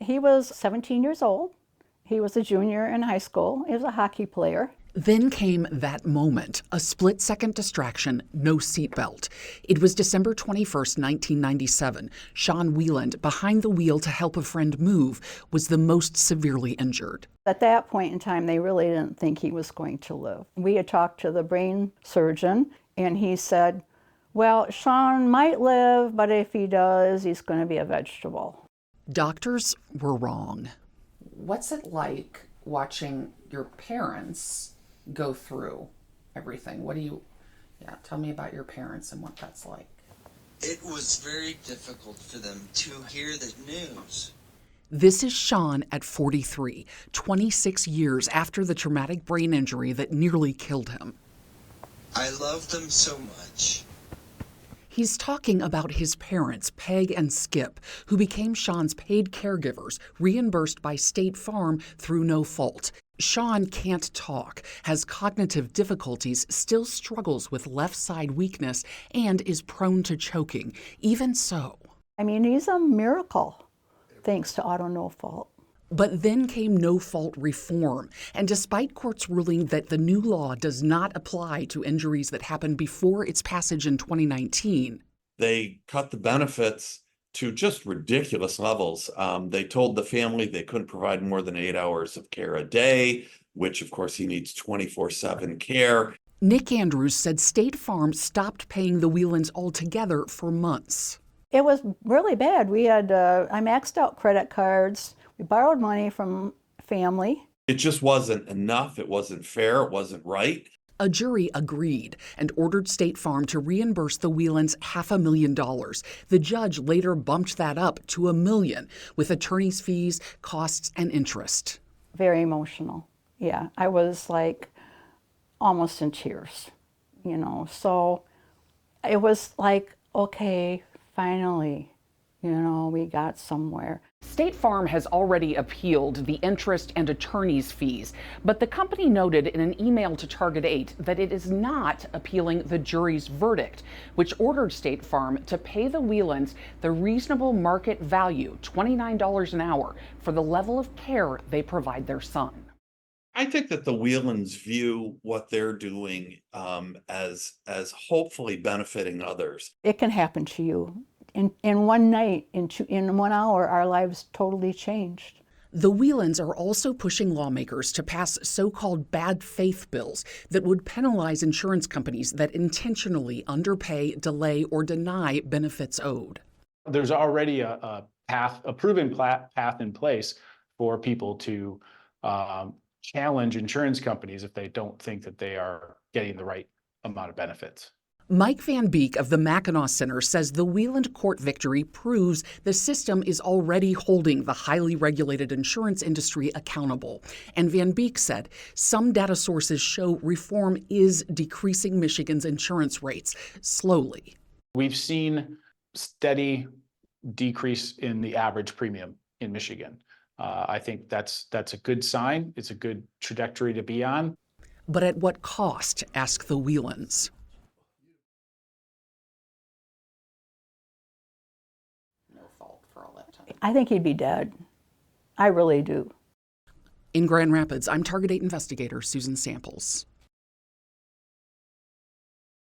He was 17 years old. He was a junior in high school. He was a hockey player. Then came that moment, a split-second distraction, no seatbelt. It was December 21st, 1997. Sean Wieland, behind the wheel to help a friend move, was the most severely injured. At that point in time, they really didn't think he was going to live. We had talked to the brain surgeon, and he said, well, Sean might live, but if he does, he's going to be a vegetable. Doctors were wrong. What's it like watching your parents go through everything? Tell me about your parents and what that's like. It was very difficult for them to hear the news. This is Sean at 43, 26 years after the traumatic brain injury that nearly killed him. I love them so much. He's talking about his parents, Peg and Skip, who became Sean's paid caregivers, reimbursed by State Farm through no fault. Sean can't talk, has cognitive difficulties, still struggles with left side weakness, and is prone to choking. Even so. I mean, he's a miracle, thanks to auto no fault. But then came no-fault reform, and despite courts ruling that the new law does not apply to injuries that happened before its passage in 2019. They cut the benefits to just ridiculous levels. They told the family they couldn't provide more than 8 hours of care a day, which of course he needs 24/7 care. Nick Andrews said State Farm stopped paying the Wielands altogether for months. It was really bad. We had, I maxed out credit cards. We borrowed money from family. It just wasn't enough. It wasn't fair. It wasn't right. A jury agreed and ordered State Farm to reimburse the Wielands $500,000. The judge later bumped that up to $1 million with attorney's fees, costs, and interest. Very emotional. Yeah, I was like almost in tears, So it was like, okay, finally, we got somewhere. State Farm has already appealed the interest and attorney's fees, but the company noted in an email to Target 8 that it is not appealing the jury's verdict, which ordered State Farm to pay the Wielands the reasonable market value, $29 an hour, for the level of care they provide their son. I think that the Wielands view what they're doing as hopefully benefiting others. It can happen to you. In one night, in 1 hour, our lives totally changed. The Wielands are also pushing lawmakers to pass so-called bad faith bills that would penalize insurance companies that intentionally underpay, delay, or deny benefits owed. There's already a proven path in place for people to challenge insurance companies if they don't think that they are getting the right amount of benefits. Mike Van Beek of the Mackinac Center says the Wieland court victory proves the system is already holding the highly regulated insurance industry accountable. And Van Beek said some data sources show reform is decreasing Michigan's insurance rates slowly. We've seen steady decrease in the average premium in Michigan. I think that's a good sign. It's a good trajectory to be on. But at what cost, ask the Wielands. I think he'd be dead. I really do. In Grand Rapids, I'm Target 8 investigator Susan Samples.